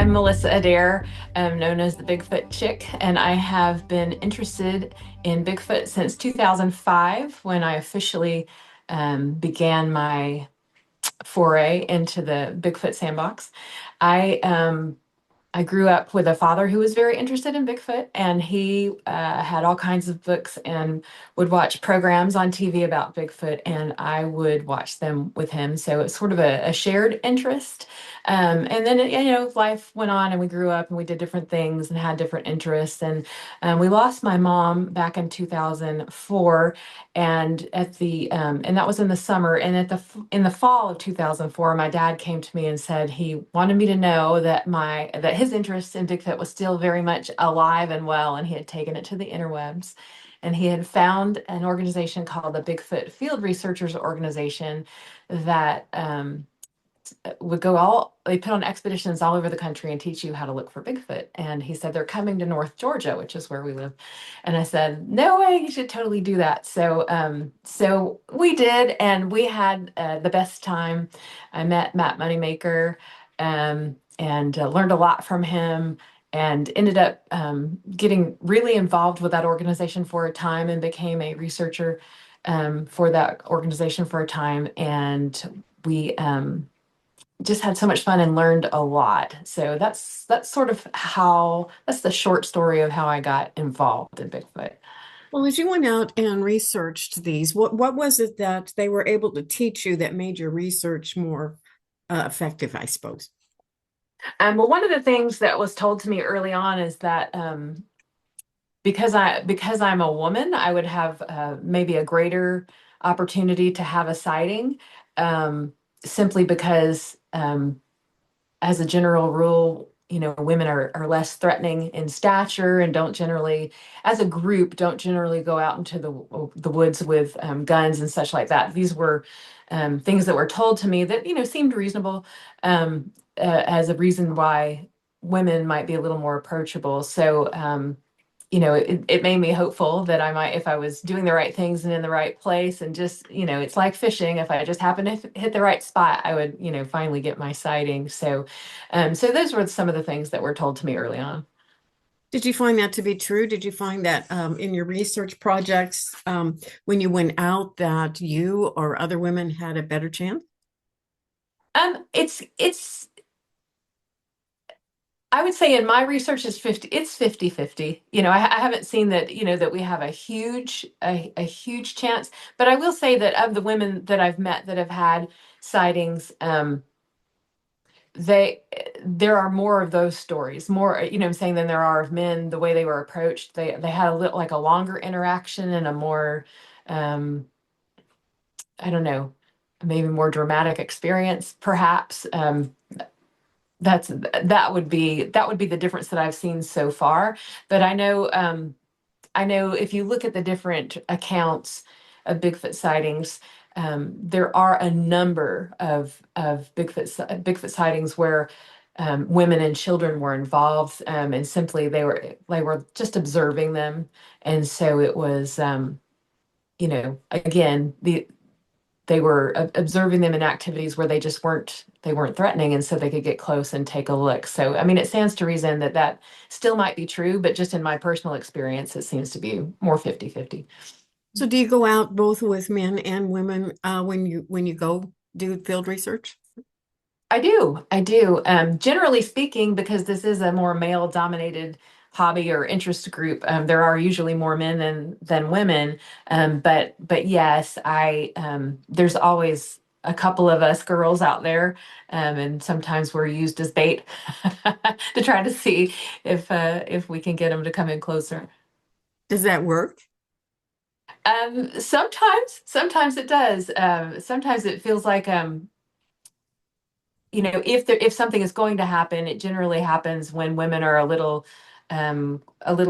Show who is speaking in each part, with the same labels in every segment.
Speaker 1: I'm Melissa Adair, known as the Bigfoot Chick, and I have been interested in Bigfoot since 2005 when I officially began my foray into the Bigfoot sandbox. I I grew up with a father who was very interested in Bigfoot, and he had all kinds of books and would watch programs on TV about Bigfoot, and I would watch them with him. So it's sort of a shared interest. And then, life went on, and we grew up, and we did different things and had different interests. And we lost my mom back in 2004, and that was in the summer. And in the fall of 2004, my dad came to me and said he wanted me to know that his interest in Bigfoot was still very much alive and well, and he had taken it to the interwebs. And he had found an organization called the Bigfoot Field Researchers Organization that they put on expeditions all over the country and teach you how to look for Bigfoot. And he said, they're coming to North Georgia, which is where we live. And I said, no way, you should totally do that. So we did, and we had the best time. I met Matt Moneymaker, and learned a lot from him, and ended up getting really involved with that organization for a time and became a researcher for that organization for a time. And we just had so much fun and learned a lot. So that's sort of that's the short story of how I got involved in Bigfoot.
Speaker 2: Well, as you went out and researched these, what was it that they were able to teach you that made your research more effective, I suppose?
Speaker 1: Well, one of the things that was told to me early on is that because I'm a woman, I would have maybe a greater opportunity to have a sighting, simply because as a general rule, women are less threatening in stature and don't generally, as a group, don't generally go out into the woods with guns and such like that. These were things that were told to me that, seemed reasonable, as a reason why women might be a little more approachable. So, it made me hopeful that I might, if I was doing the right things and in the right place, and just, it's like fishing. If I just happen to hit the right spot, I would, finally get my sighting. So those were some of the things that were told to me early on.
Speaker 2: Did you find that to be true? Did you find that in your research projects, when you went out, that you or other women had a better chance?
Speaker 1: It's I would say in my research is 50, it's 50-50. I haven't seen that, that we have a huge chance, but I will say that of the women that I've met that have had sightings, they there are more of those stories, more, I'm saying, than there are of men. The way they were approached, they had a little, like, a longer interaction and a more, um, I don't know, maybe more dramatic experience, perhaps. That would be the difference that I've seen so far. But I know if you look at the different accounts of Bigfoot sightings, there are a number of Bigfoot sightings where women and children were involved, and simply they were just observing them. And so it was, again, they were observing them in activities where they weren't threatening, and so they could get close and take a look. So, I mean, it stands to reason that that still might be true, but just in my personal experience, it seems to be more 50-50.
Speaker 2: So do you go out both with men and women when you go do field research?
Speaker 1: I do. Generally speaking, because this is a more male-dominated hobby or interest group, there are usually more men than women. But yes, I there's always a couple of us girls out there, and sometimes we're used as bait to try to see if we can get them to come in closer.
Speaker 2: Does that work?
Speaker 1: Sometimes it does. Sometimes it feels like, if something is going to happen, it generally happens when women are a little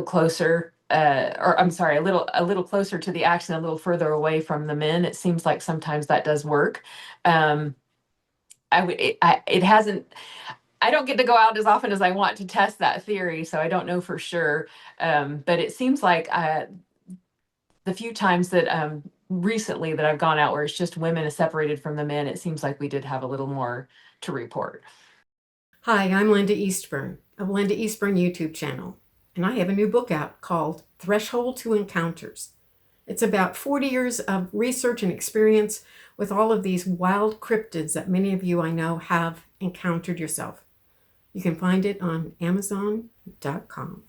Speaker 1: closer, or I'm sorry, a little closer to the action, a little further away from the men. It seems like sometimes that does work. Um, it hasn't. I don't get to go out as often as I want to test that theory, so I don't know for sure. But it seems like the few times that recently that I've gone out where it's just women is separated from the men, it seems like we did have a little more to report.
Speaker 2: Hi, I'm Linda Eastburn of Linda Eastburn YouTube channel, and I have a new book out called Threshold to Encounters. It's about 40 years of research and experience with all of these wild cryptids that many of you I know have encountered yourself. You can find it on Amazon.com.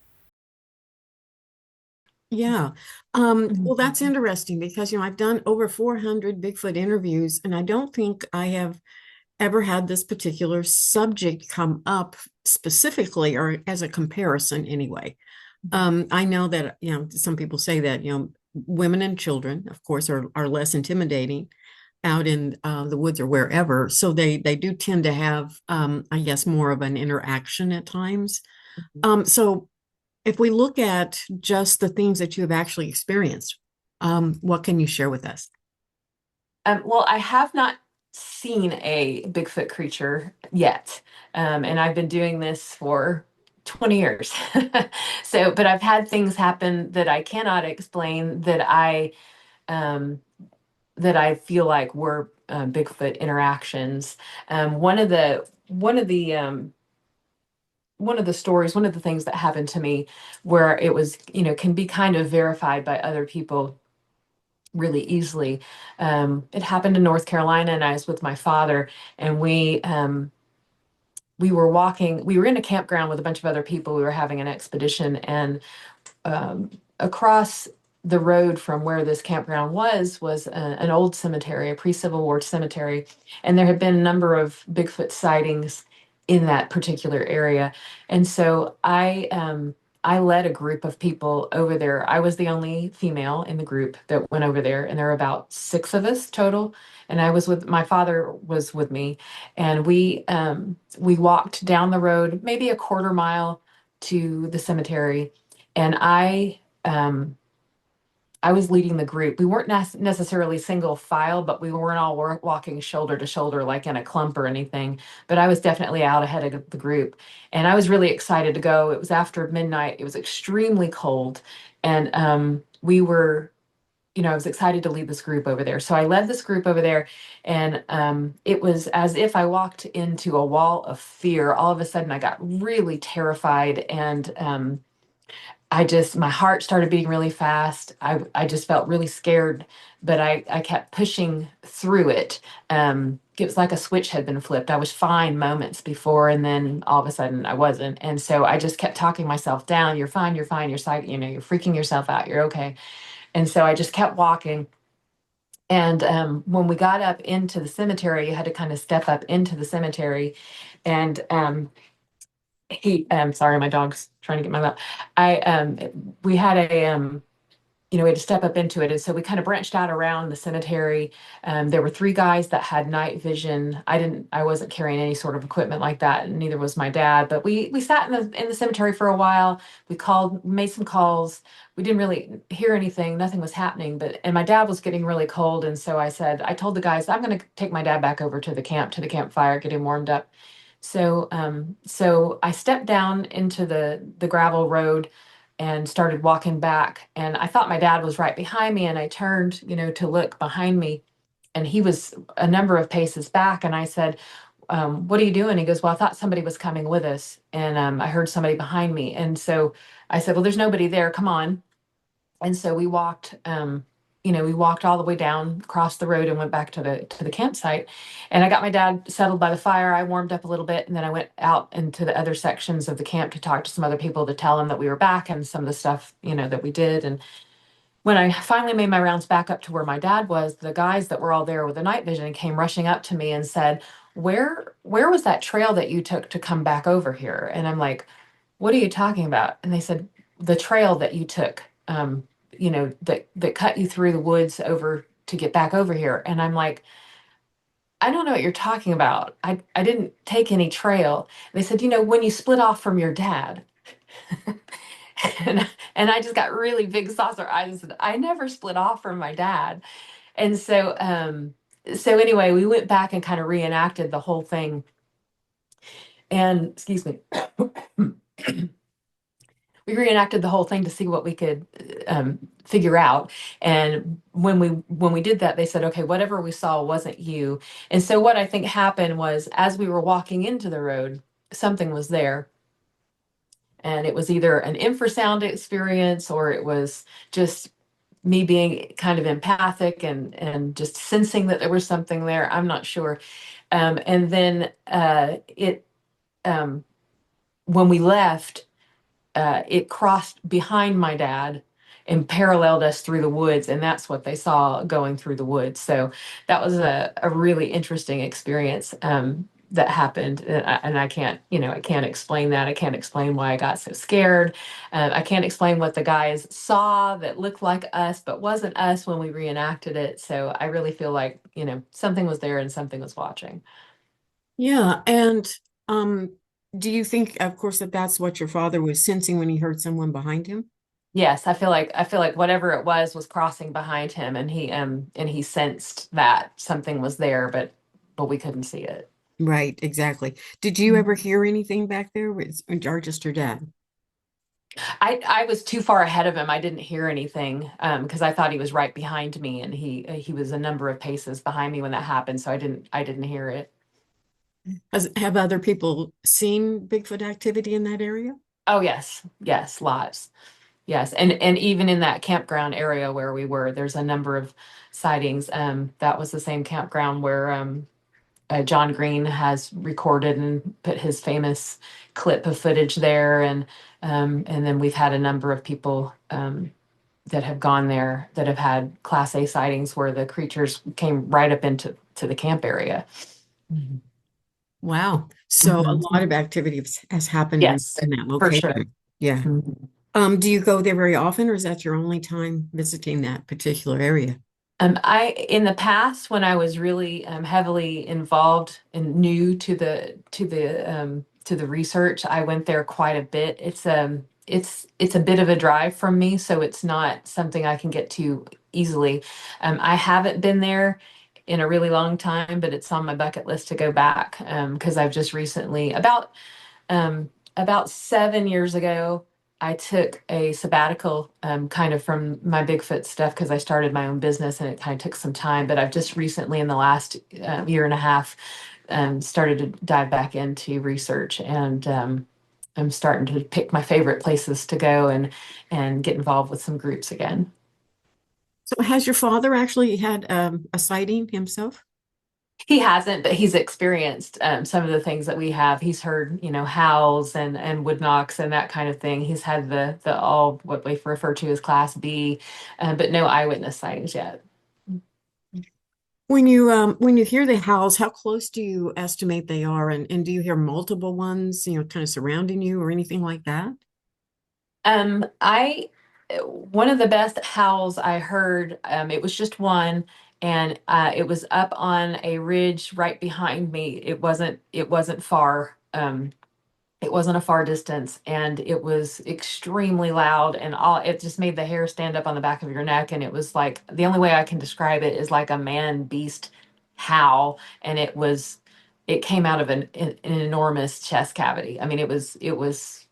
Speaker 2: Yeah. Well, that's
Speaker 1: Mhm.
Speaker 2: interesting because, I've done over 400 Bigfoot interviews, and I don't think I have ever had this particular subject come up specifically or as a comparison anyway. I know that, some people say that, women and children, of course, are less intimidating out in the woods or wherever. So they do tend to have, I guess, more of an interaction at times. So if we look at just the things that you have actually experienced, what can you share with us?
Speaker 1: Well, I have not seen a Bigfoot creature yet, and I've been doing this for 20 years. So, but I've had things happen that I cannot explain um, that I feel like were Bigfoot interactions. One of the stories, one of the things that happened to me, where it was, can be kind of verified by other people really easily. It happened in North Carolina, and I was with my father, and we were walking. We were in a campground with a bunch of other people. We were having an expedition, and across the road from where this campground was an old cemetery, a pre-Civil War cemetery, and there had been a number of Bigfoot sightings in that particular area. And so I led a group of people over there. I was the only female in the group that went over there, and there were about six of us total. And I was with my father was with me, and we walked down the road, maybe a quarter mile to the cemetery, and I was leading the group. We weren't necessarily single file, but we weren't all walking shoulder to shoulder like in a clump or anything. But I was definitely out ahead of the group, and I was really excited to go. It was after midnight. It was extremely cold, and we were. I was excited to lead this group over there. So I led this group over there, and it was as if I walked into a wall of fear. All of a sudden, I got really terrified, and my heart started beating really fast. I just felt really scared, but I kept pushing through it. It was like a switch had been flipped. I was fine moments before, and then all of a sudden I wasn't. And so I just kept talking myself down. You're fine. You're fine. You're freaking yourself out. You're okay. And so I just kept walking. And when we got up into the cemetery, you had to kind of step up into the cemetery. And sorry, my dog's trying to get my mouth. We had we had to step up into it. And so we kind of branched out around the cemetery. There were three guys that had night vision. I wasn't carrying any sort of equipment like that, and neither was my dad. But we sat in the cemetery for a while. Made some calls. We didn't really hear anything. Nothing was happening. And my dad was getting really cold. And so I told the guys, I'm going to take my dad back over to to the campfire, get him warmed up. So I stepped down into the gravel road and started walking back. And I thought my dad was right behind me. And I turned, to look behind me. And he was a number of paces back. And I said, what are you doing? He goes, well, I thought somebody was coming with us. And I heard somebody behind me. And so I said, well, there's nobody there. Come on. And so we walked all the way down, crossed the road, and went back to the campsite. And I got my dad settled by the fire. I warmed up a little bit, and then I went out into the other sections of the camp to talk to some other people to tell them that we were back and some of the stuff, that we did. And when I finally made my rounds back up to where my dad was, the guys that were all there with the night vision came rushing up to me and said, Where was that trail that you took to come back over here? And I'm like, what are you talking about? And they said, the trail that you took, that cut you through the woods over to get back over here. And I'm like, I don't know what you're talking about. I didn't take any trail. They said, when you split off from your dad. And I just got really big saucer eyes and said, I never split off from my dad. And so anyway, we went back and kind of reenacted the whole thing. And excuse me. We reenacted the whole thing to see what we could figure out. And when we did that, they said, okay, whatever we saw wasn't you. And so what I think happened was, as we were walking into the road, something was there. And it was either an infrasound experience or it was just me being kind of empathic and just sensing that there was something there. I'm not sure. And then it when we left, it crossed behind my dad and paralleled us through the woods, and that's what they saw going through the woods. So that was a really interesting experience that happened, and I can't, I can't explain that. I can't explain why I got so scared. I can't explain what the guys saw that looked like us but wasn't us when we reenacted it. So I really feel like, something was there and something was watching.
Speaker 2: Yeah, and um, do you think, of course, that that's what your father was sensing when he heard someone behind him?
Speaker 1: Yes, I feel like whatever it was crossing behind him, and he sensed that something was there, but we couldn't see it.
Speaker 2: Right, exactly. Did you ever hear anything back there, or just your dad?
Speaker 1: I was too far ahead of him. I didn't hear anything because I thought he was right behind me, and he was a number of paces behind me when that happened, so I didn't hear it.
Speaker 2: Have other people seen Bigfoot activity in that area?
Speaker 1: Oh yes, yes, lots. Yes, and even in that campground area where we were, there's a number of sightings. That was the same campground where John Green has recorded and put his famous clip of footage there, and then we've had a number of people that have gone there that have had Class A sightings where the creatures came right up into the camp area. Mhm.
Speaker 2: Wow. So a
Speaker 1: Mhm.
Speaker 2: lot of activity has happened
Speaker 1: Yes,
Speaker 2: in that
Speaker 1: for sure.
Speaker 2: location. Yeah.
Speaker 1: Mhm.
Speaker 2: Do you go there very often, or is that your only time visiting that particular area?
Speaker 1: In the past, when I was really heavily involved and new to the research, I went there quite a bit. It's a bit of a drive from me, so it's not something I can get to easily. I haven't been there in a really long time, but it's on my bucket list to go back because I've just recently about 7 years ago, I took a sabbatical kind of from my Bigfoot stuff because I started my own business and it kind of took some time. But I've just recently, in the last year and a half, started to dive back into research and I'm starting to pick my favorite places to go and get involved with some groups again.
Speaker 2: So has your father actually had a sighting himself?
Speaker 1: He hasn't, but he's experienced some of the things that we have. He's heard, howls and wood knocks and that kind of thing. He's had the all what we refer to as Class B, but no eyewitness sightings yet.
Speaker 2: When you hear the howls, how close do you estimate they are, and do you hear multiple ones, kind of surrounding you or anything like that?
Speaker 1: I One of the best howls I heard, it was just one, and it was up on a ridge right behind me. It wasn't far. It wasn't a far distance, and it was extremely loud, and all it just made the hair stand up on the back of your neck. And it was like the only way I can describe it is like a man beast howl, and it came out of an enormous chest cavity. I mean, it was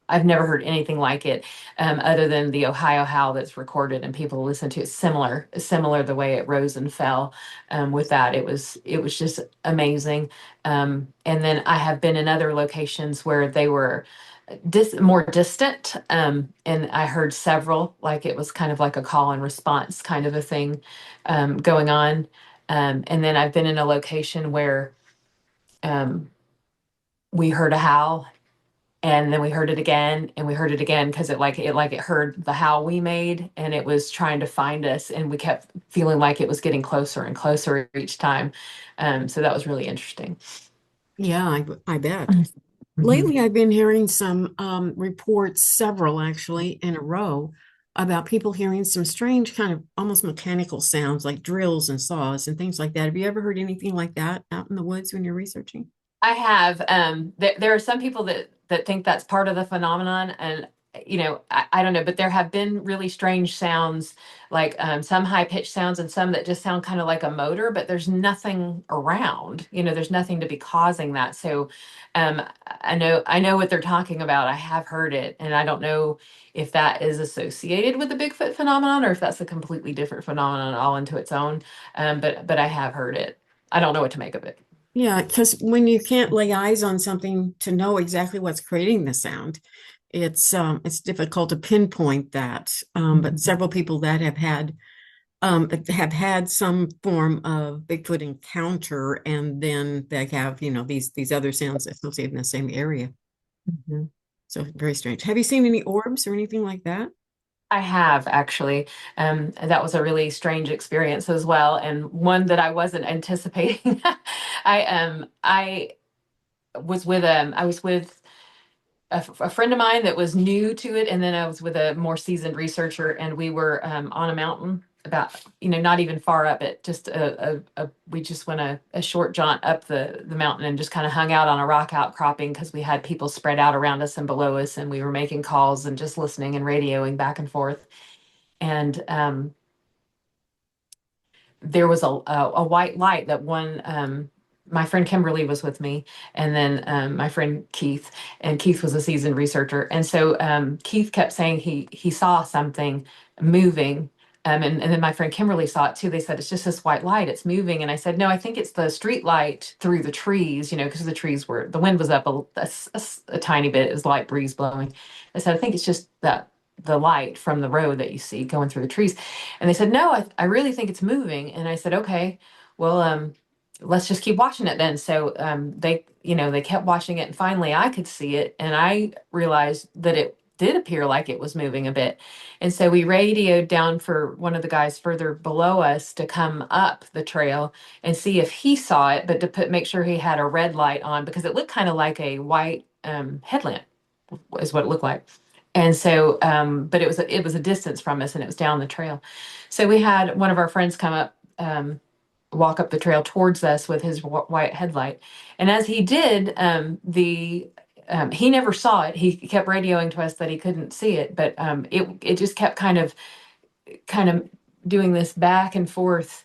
Speaker 1: I've never heard anything like it, other than the Ohio howl that's recorded and people listen to it. Similar the way it rose and fell. With that, it was just amazing. And then I have been in other locations where they were more distant, and I heard several, like it was kind of like a call and response kind of a thing going on. And then I've been in a location where um, we heard a howl and then we heard it again and we heard it again because it heard the howl we made and it was trying to find us, and we kept feeling like it was getting closer and closer each time. So that was really interesting.
Speaker 2: Yeah, I bet.
Speaker 1: Mhm.
Speaker 2: Lately, I've been hearing some reports, several actually in a row, about people hearing some strange kind of almost mechanical sounds like drills and saws and things like that. Have you ever heard anything like that out in the woods when you're researching?
Speaker 1: I have. There are some people that think that's part of the phenomenon, and I don't know, but there have been really strange sounds, like some high pitched sounds, and some that just sound kind of like a motor, but there's nothing around. There's nothing to be causing that. So, I know what they're talking about. I have heard it, and I don't know if that is associated with the Bigfoot phenomenon or if that's a completely different phenomenon all into its own. But I have heard it. I don't know what to make of it.
Speaker 2: Yeah, because when you can't lay eyes on something to know exactly what's creating the sound, it's difficult to pinpoint that. But
Speaker 1: Mhm.
Speaker 2: several people that have had some form of Bigfoot encounter, and then they have, these other sounds associated in the same area.
Speaker 1: Mhm.
Speaker 2: So very strange. Have you seen any orbs or anything like that?
Speaker 1: I have actually. That was a really strange experience as well, and one that I wasn't anticipating. I was with a friend of mine that was new to it, and then I was with a more seasoned researcher, and we were on a mountain about, not even far up it, just we just went a short jaunt up the mountain and just kind of hung out on a rock outcropping because we had people spread out around us and below us, and we were making calls and just listening and radioing back and forth. And there was a white light that one my friend Kimberly was with me, and then my friend Keith, and Keith was a seasoned researcher, and so Keith kept saying he saw something moving. And then my friend Kimberly saw it too. They said, it's just this white light, it's moving. And I said, no, I think it's the street light through the trees, because the wind was up a tiny bit. It was a light breeze blowing. I said, I think it's just that the light from the road that you see going through the trees. And they said, no, I really think it's moving. And I said, okay, well, let's just keep watching it then. So they kept watching it, and finally I could see it, and I realized that it did appear like it was moving a bit. And so we radioed down for one of the guys further below us to come up the trail and see if he saw it, but to make sure he had a red light on, because it looked kind of like a white headlamp is what it looked like. And so, but it was a distance from us, and it was down the trail. So we had one of our friends come up, walk up the trail towards us with his white headlight. And as he did, the he never saw it. He kept radioing to us that he couldn't see it, but it just kept kind of doing this back and forth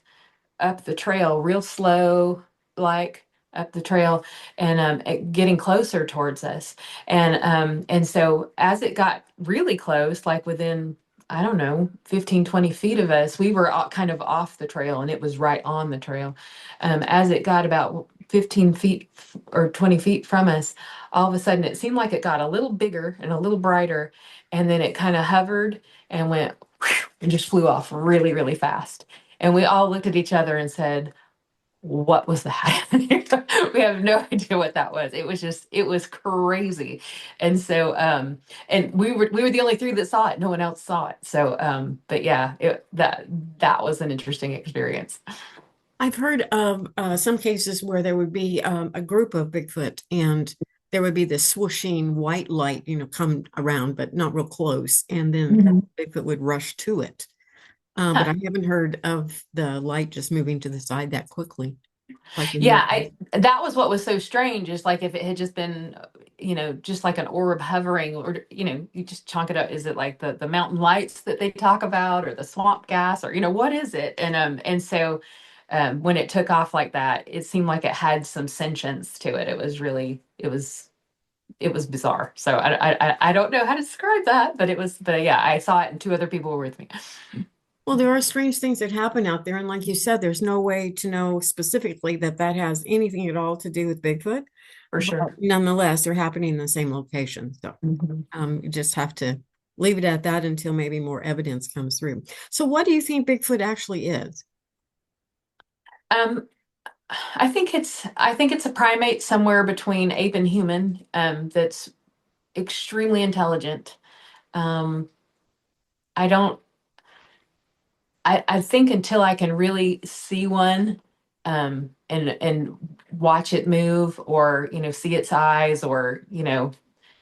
Speaker 1: up the trail, real slow, like up the trail, and getting closer towards us. And so as it got really close, like within, I don't know, 15, 20 feet of us, we were kind of off the trail, and it was right on the trail. As it got about 15 feet or 20 feet from us, all of a sudden it seemed like it got a little bigger and a little brighter, and then it kind of hovered and went and just flew off really, really fast. And we all looked at each other and said, what was that? We have no idea what that was. It was crazy. And so, and we were the only three that saw it. No one else saw it. So, but yeah, that was an interesting experience.
Speaker 2: I've heard of some cases where there would be a group of Bigfoot, and there would be this swooshing white light, come around, but not real close. And then
Speaker 1: Mhm.
Speaker 2: Bigfoot would rush to it. But
Speaker 1: Huh.
Speaker 2: I haven't heard of the light just moving to the side that quickly, like in your
Speaker 1: Yeah,
Speaker 2: case.
Speaker 1: that was what was so strange, is like if it had just been, just like an orb hovering, or you just chalk it up. Is it like the mountain lights that they talk about, or the swamp gas, or what is it? And so when it took off like that, it seemed like it had some sentience to it. It was bizarre. So I don't know how to describe that, but yeah, I saw it, and two other people were with me.
Speaker 2: Well, there are strange things that happen out there. And like you said, there's no way to know specifically that that has anything at all to do with Bigfoot.
Speaker 1: For
Speaker 2: But
Speaker 1: sure.
Speaker 2: nonetheless, they're happening in the same location. So
Speaker 1: Mhm.
Speaker 2: you just have to leave it at that until maybe more evidence comes through. So, what do you think Bigfoot actually is?
Speaker 1: Um, I think it's a primate somewhere between ape and human, that's extremely intelligent. Um, I don't I think until I can really see one, and watch it move, or see its eyes, or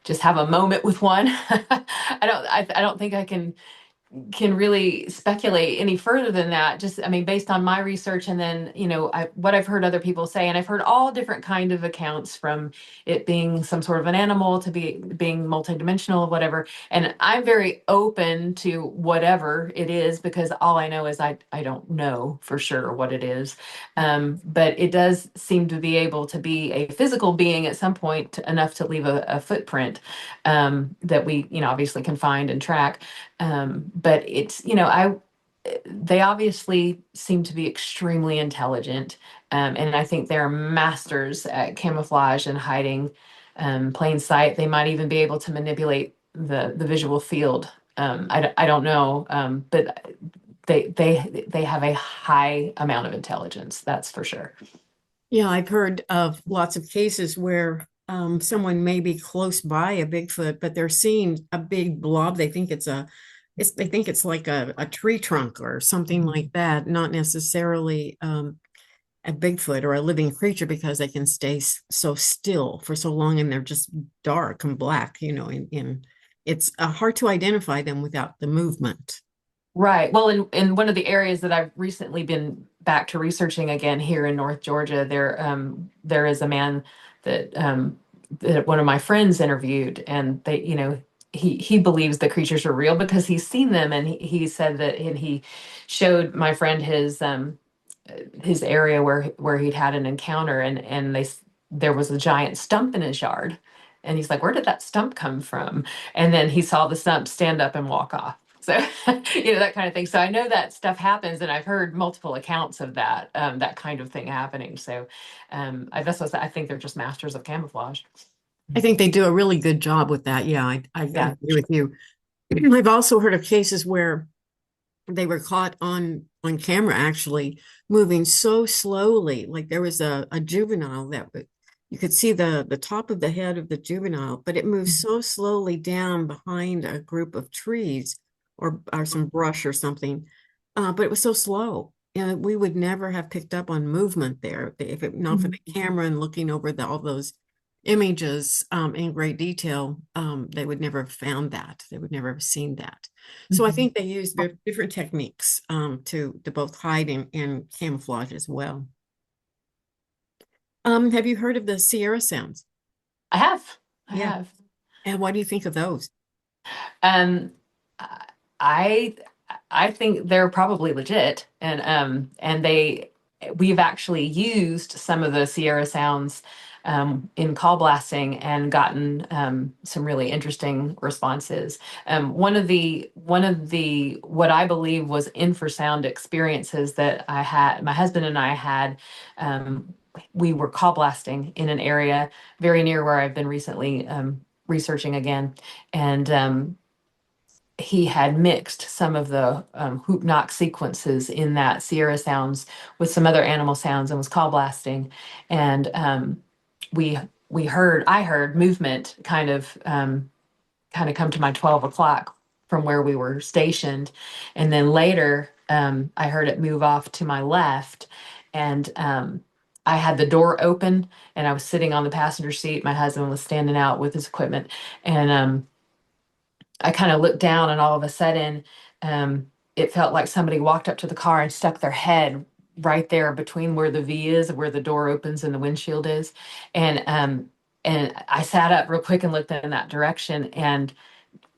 Speaker 1: just have a moment with one. I don't think I can really speculate any further than that. Just, I mean, based on my research, and then, what I've heard other people say, and I've heard all different kind of accounts, from it being some sort of an animal to being multidimensional, whatever. And I'm very open to whatever it is, because all I know is I don't know for sure what it is. But it does seem to be able to be a physical being at some point, enough to leave a footprint, that we, obviously can find and track. But it's, they obviously seem to be extremely intelligent, and I think they're masters at camouflage and hiding, plain sight. They might even be able to manipulate the visual field. I don't know, but they have a high amount of intelligence. That's for sure.
Speaker 2: Yeah, I've heard of lots of cases where someone may be close by a Bigfoot, but they're seeing a big blob. They think it's like a tree trunk or something like that, not necessarily a Bigfoot or a living creature because they can stay so still for so long and they're just dark and black, and it's hard to identify them without the movement.
Speaker 1: Right. Well, in one of the areas that I've recently been back to researching again here in North Georgia, there is a man that one of my friends interviewed, and he believes the creatures are real because he's seen them, and he said that, and he showed my friend his area where he'd had an encounter, and there was a giant stump in his yard, and he's like, where did that stump come from? And then he saw the stump stand up and walk off. So that kind of thing. So I know that stuff happens, and I've heard multiple accounts of that kind of thing happening. So that's what I think, they're just masters of camouflage.
Speaker 2: I think they do a really good job with that. Yeah, I
Speaker 1: Yeah.
Speaker 2: agree with you. I've also heard of cases where they were caught on camera actually moving so slowly. Like there was a juvenile you could see the top of the head of the juvenile, but it moved so slowly down behind a group of trees or some brush or something. But it was so slow. And we would never have picked up on movement there if it not for
Speaker 1: Mhm.
Speaker 2: the camera and looking over all those images in great detail. They would never have found that. They would never have seen that. So I
Speaker 1: Mhm.
Speaker 2: think they use different techniques to both hide and camouflage as well. Have you heard of the Sierra sounds?
Speaker 1: I have. I
Speaker 2: Yeah.
Speaker 1: have.
Speaker 2: And what do you think of those?
Speaker 1: Um, I I think they're probably legit, and we've actually used some of the Sierra sounds in call blasting and gotten some really interesting responses. One of the what I believe was infrasound experiences that I had, my husband and I had. We were call blasting in an area very near where I've been recently researching again, and he had mixed some of the hoop knock sequences in that Sierra sounds with some other animal sounds and was call blasting. And we I heard movement kind of come to my 12 o'clock from where we were stationed. And then later, I heard it move off to my left. And I had the door open and I was sitting on the passenger seat. My husband was standing out with his equipment. And I kind of looked down, and all of a sudden, it felt like somebody walked up to the car and stuck their head right there between where the V is, where the door opens and the windshield is. And I sat up real quick and looked in that direction, and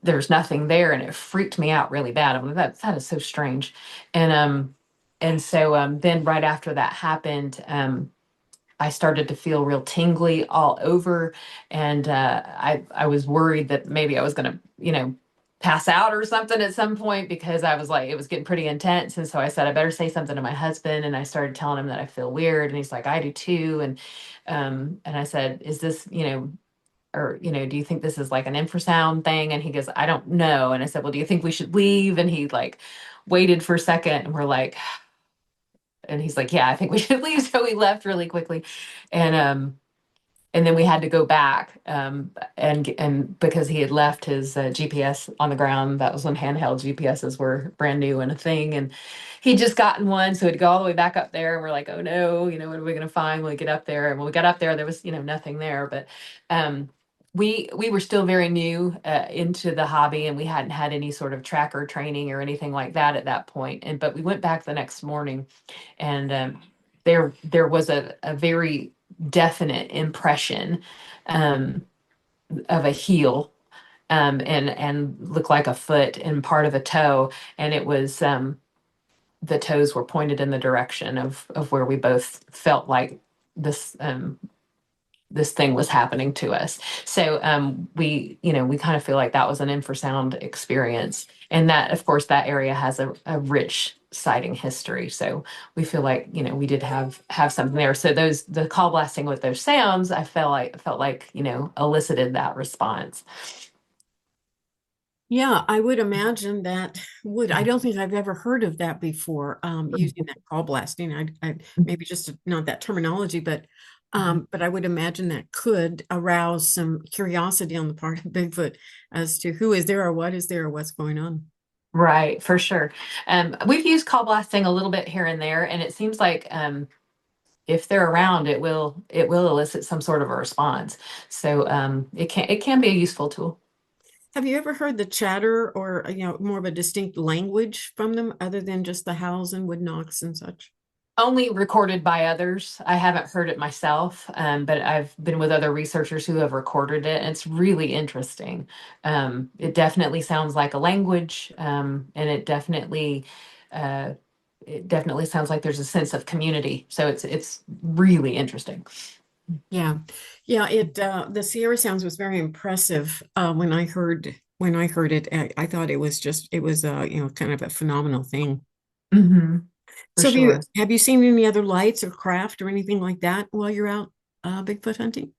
Speaker 1: there was nothing there, and it freaked me out really bad. I'm like, that is so strange. And so then right after that happened, I started to feel real tingly all over, and I was worried that maybe I was going to, pass out or something at some point, because I was like, it was getting pretty intense. And so I said, I better say something to my husband, and I started telling him that I feel weird, and he's like, I do too. And I said, is this, or do you think this is like an infrasound thing? And he goes, I don't know. And I said, well, do you think we should leave? And he like waited for a second, and we're like, and he's like, yeah, I think we should leave. So we left really quickly. And um and then we had to go back, and because he had left his GPS on the ground. That was when handheld GPSs were brand new and a thing, and he'd just gotten one, so he'd go all the way back up there, and we're like, oh no, what are we going to find when we get up there? And when we got up there, there was nothing there. But we were still very new into the hobby, and we hadn't had any sort of tracker training or anything like that at that point. And but we went back the next morning, and there was a very definite impression um, of a heel, and looked like a foot and part of a toe, and it was the toes were pointed in the direction of where we both felt like this thing was happening to us. So we kind of feel like that was an infrasound experience, and that, of course, that area has a rich sighting history. So we feel like, we did have something there. So the call blasting with those sounds, I felt like, elicited that response.
Speaker 2: Yeah, I would imagine that would. I don't think I've ever heard of that before, using that call blasting. I maybe just not that terminology, but I would imagine that could arouse some curiosity on the part of Bigfoot as to who is there or what is there or what's going on.
Speaker 1: Right, for sure. We've used call blasting a little bit here and there, and it seems like if they're around, it will elicit some sort of a response. So it can be a useful tool.
Speaker 2: Have you ever heard the chatter or more of a distinct language from them other than just the howls and wood knocks and such?
Speaker 1: Only recorded by others. I haven't heard it myself, but I've been with other researchers who have recorded it, and it's really interesting. It definitely sounds like a language, and uh, it definitely sounds like there's a sense of community. So it's really interesting.
Speaker 2: Yeah. Yeah, it the Sierra Sounds was very impressive when I heard it. I thought it was kind of a phenomenal thing.
Speaker 1: Hmm. For
Speaker 2: So
Speaker 1: sure.
Speaker 2: have you seen any other lights or craft or anything like that while you're out Bigfoot hunting?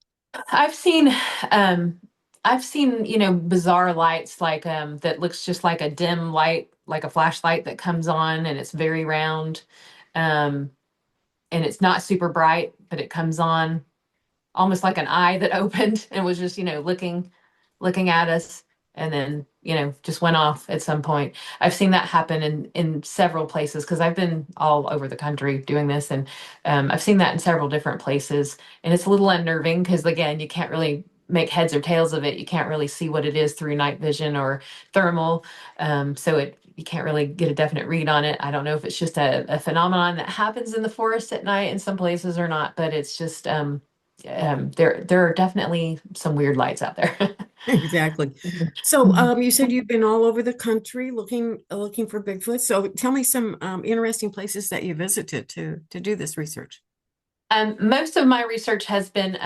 Speaker 1: I've seen um I've seen, bizarre lights like that looks just like a dim light, like a flashlight that comes on and it's very round. Um and it's not super bright, but it comes on almost like an eye that opened and was just, looking at us and then, just went off at some point. I've seen that happen in several places because I've been all over the country doing this, and I've seen that in several different places. And it's a little unnerving because, again, you can't really make heads or tails of it. You can't really see what it is through night vision or thermal. So you can't really get a definite read on it. I don't know if it's just a phenomenon that happens in the forest at night in some places or not, but it's just there are definitely some weird lights out there.
Speaker 2: Exactly. So you said you've been all over the country looking for Bigfoot. So tell me some interesting places that you visited to do this research.
Speaker 1: Most of my research has been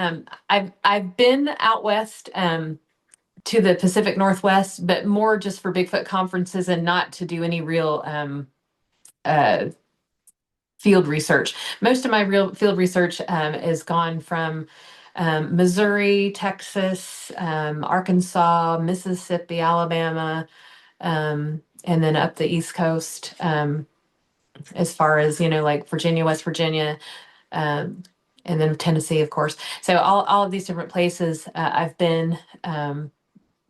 Speaker 1: I've been out west to the Pacific Northwest, but more just for Bigfoot conferences and not to do any real uh, field research. Most of my real field research is gone from Missouri, Texas, Arkansas, Mississippi, Alabama, and then up the East Coast, as far as, like Virginia, West Virginia, um, and then Tennessee, of course. So all of these different places I've been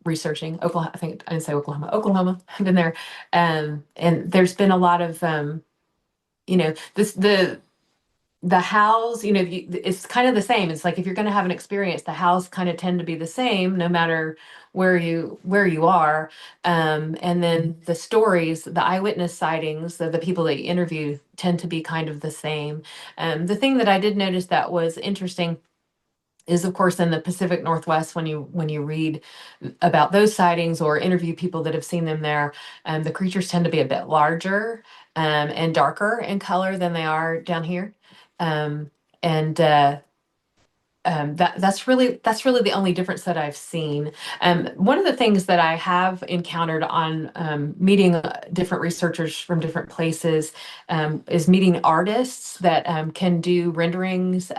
Speaker 1: researching. Oklahoma, I think I didn't say Oklahoma. Oklahoma, I've been there, and there's been a lot of this the hows, it's kind of the same. It's like if you're going to have an experience, the hows kind of tend to be the same no matter where you are. And then the stories, the eyewitness sightings, the people that you interview tend to be kind of the same. The thing that I did notice that was interesting is, of course, in the Pacific Northwest, when you read about those sightings or interview people that have seen them there, the creatures tend to be a bit larger and darker in color than they are down here. Um, and that's really the only difference that I've seen. One of the things that I have encountered on meeting different researchers from different places is meeting artists that can do renderings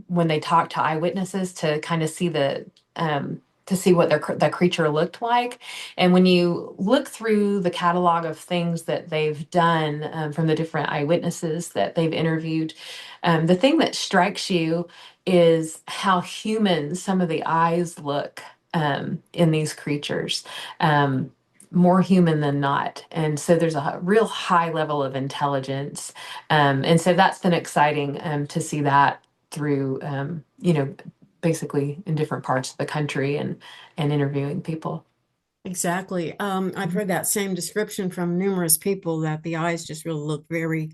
Speaker 1: when they talk to eyewitnesses to kind of see to see what the creature looked like. And when you look through the catalog of things that they've done from the different eyewitnesses that they've interviewed, the thing that strikes you is how human some of the eyes look in these creatures, um, more human than not. And so there's a real high level of intelligence. And so that's been exciting to see that through, basically in different parts of the country and interviewing people.
Speaker 2: Exactly. I've heard that same description from numerous people that the eyes just really look very,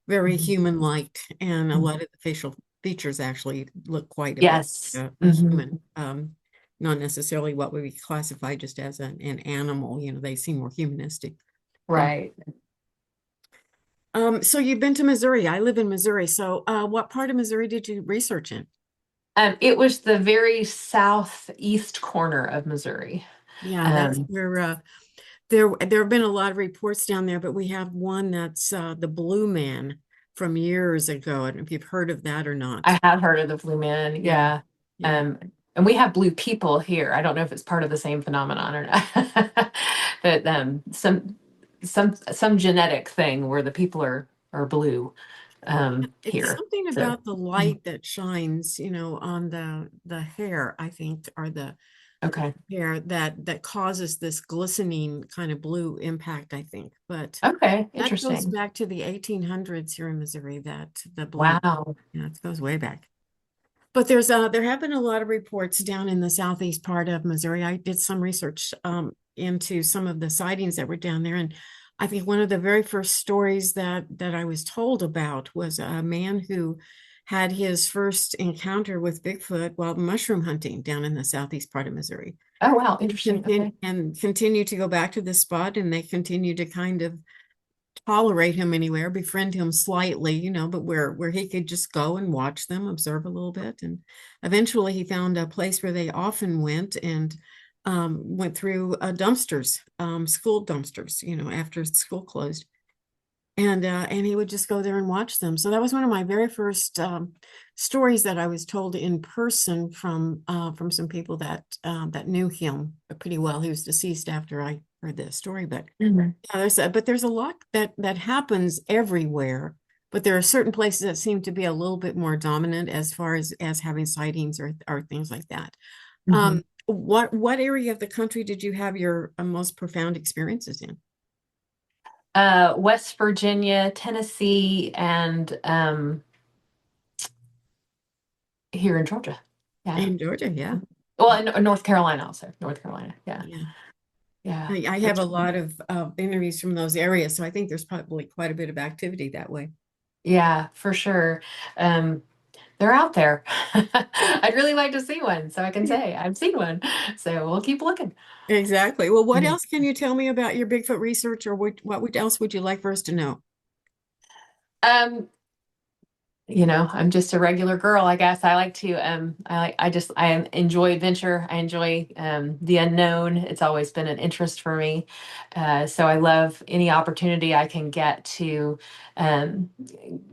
Speaker 2: very
Speaker 1: Mhm.
Speaker 2: human-like, and a
Speaker 1: Mhm.
Speaker 2: lot of the facial features actually look quite a bit
Speaker 1: Yes.
Speaker 2: a
Speaker 1: Hmm.
Speaker 2: human, not necessarily what would be classified just as an animal. They seem more humanistic. Um,
Speaker 1: Right.
Speaker 2: so you've been to Missouri. I live in Missouri. So what part of Missouri did you research in?
Speaker 1: It was the very southeast corner of Missouri.
Speaker 2: Yeah, that's
Speaker 1: Um,
Speaker 2: where there have been a lot of reports down there, but we have one that's the Blue Man from years ago. I don't know if you've heard of that or not.
Speaker 1: I have heard of the blue man.
Speaker 2: Yeah,
Speaker 1: Yeah.
Speaker 2: yeah.
Speaker 1: And we have blue people here. I don't know if it's part of the same phenomenon or not. But some genetic thing where the people are blue
Speaker 2: It's
Speaker 1: here.
Speaker 2: something
Speaker 1: So
Speaker 2: about the light that shines, on the hair, I think, or the
Speaker 1: okay.
Speaker 2: hair that causes this glistening kind of blue impact, I think. But
Speaker 1: Okay,
Speaker 2: that goes
Speaker 1: interesting.
Speaker 2: back to the 1800s here in Missouri, that the blue,
Speaker 1: Wow.
Speaker 2: it goes way back. But there have been a lot of reports down in the southeast part of Missouri. I did some research into some of the sightings that were down there, and I think one of the very first stories that I was told about was a man who had his first encounter with Bigfoot while mushroom hunting down in the southeast part of Missouri.
Speaker 1: Oh wow, interesting. Okay.
Speaker 2: And continue to go back to the spot, and they continue to kind of tolerate him anywhere, befriend him slightly, but where he could just go and watch them, observe a little bit. And eventually he found a place where they often went, and went through dumpsters, school dumpsters, after school closed. And he would just go there and watch them. So that was one of my very first stories that I was told in person from some people that knew him pretty well. He was deceased after I heard the story, but
Speaker 1: Mhm.
Speaker 2: there's a lot that happens everywhere, but there are certain places that seem to be a little bit more dominant as far as having sightings or things like that.
Speaker 1: Mhm.
Speaker 2: What area of the country did you have your most profound experiences in?
Speaker 1: West Virginia, Tennessee, and here in Georgia. Yeah.
Speaker 2: In Georgia, yeah.
Speaker 1: Well, in North Carolina also. North Carolina. Yeah.
Speaker 2: Yeah.
Speaker 1: Yeah.
Speaker 2: I
Speaker 1: For
Speaker 2: have a
Speaker 1: sure.
Speaker 2: lot of interviews from those areas, so I think there's probably quite a bit of activity that way.
Speaker 1: Yeah, for sure. Um, they're out there. I'd really like to see one, so I can say I've seen one. So we'll keep looking.
Speaker 2: Exactly. Well, what
Speaker 1: Mhm.
Speaker 2: else can you tell me about your Bigfoot research, or else would you like for us to know?
Speaker 1: Um, I'm just a regular girl, I guess. I like to I enjoy adventure. I enjoy the unknown. It's always been an interest for me. So I love any opportunity I can get to um,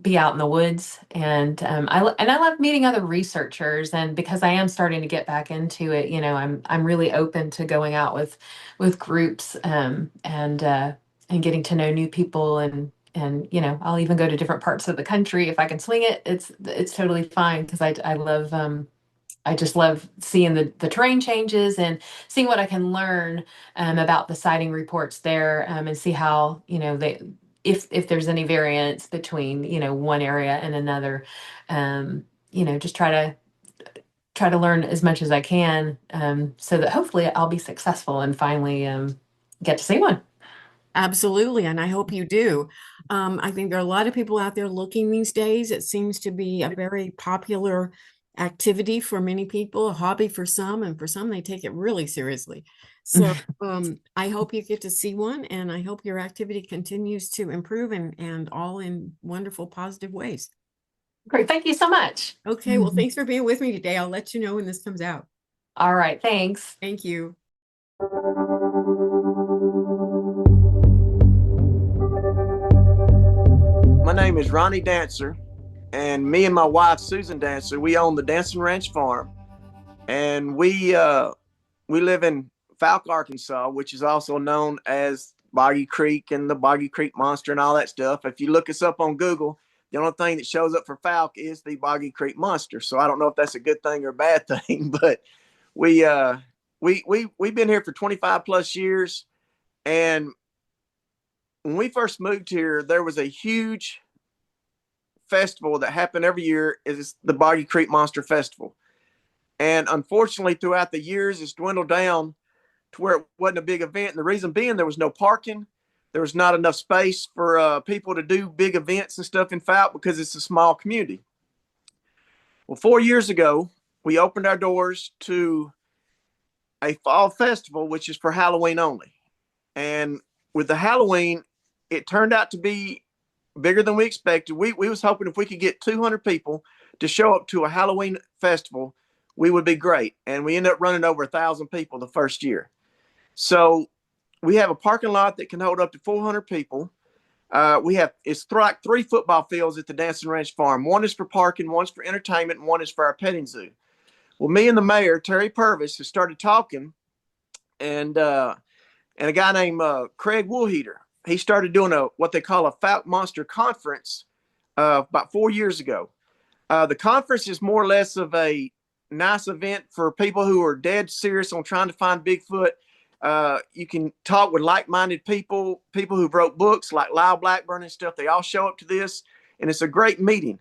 Speaker 1: be out in the woods, and I love meeting other researchers. And because I am starting to get back into it, I'm really open to going out with groups, and getting to know new people, and I'll even go to different parts of the country if I can swing it. It's totally fine because I love I just love seeing the terrain changes and seeing what I can learn about the sighting reports there, and see how they if there's any variance between one area and another. Just try to learn as much as I can, so that hopefully I'll be successful and finally get to see one.
Speaker 2: Absolutely, and I hope you do. I think there are a lot of people out there looking these days. It seems to be a very popular activity for many people, a hobby for some, and for some, they take it really seriously. So, I hope you get to see one, and I hope your activity continues to improve, and all in wonderful, positive ways.
Speaker 1: Great, thank you so much.
Speaker 2: Okay, well, thanks for being with me today. I'll let you know when this comes out.
Speaker 1: All right, thanks.
Speaker 2: Thank you.
Speaker 3: My name is Ronnie Dancer, and me and my wife Susan Dancer, we own the Dancing Ranch Farm, and we live in Falk, Arkansas, which is also known as Boggy Creek and the Boggy Creek Monster and all that stuff. If you look us up on Google, the only thing that shows up for Falk is the Boggy Creek Monster. So I don't know if that's a good thing or a bad thing, but we uh we've been here for 25 plus years, and when we first moved here, there was a huge festival that happened every year is the Boggy Creek Monster Festival. And unfortunately, throughout the years, it's dwindled down to where it wasn't a big event. And the reason being, there was no parking. There was not enough space for people to do big events and stuff in Fout because it's a small community. Well, 4 years ago, we opened our doors to a fall festival, which is for Halloween only. And with the Halloween, it turned out to be bigger than we expected. We was hoping if we could get 200 people to show up to a Halloween festival, we would be great. And we ended up running over 1,000 people the first year. So We have a parking lot that can hold up to 400 people. It's like 3 football fields at the Dancing Ranch Farm. One is for parking, one's for entertainment, and one is for our petting zoo. Well, me and the mayor, Terry Purvis, has started talking, and a guy named Craig Woolheater. He started doing what they call a Falcon Monster Conference about 4 years ago. The conference is more or less of a nice event for people who are dead serious on trying to find Bigfoot. You can talk with like-minded people who wrote books like Lyle Blackburn and stuff. They all show up to this, and it's a great meeting.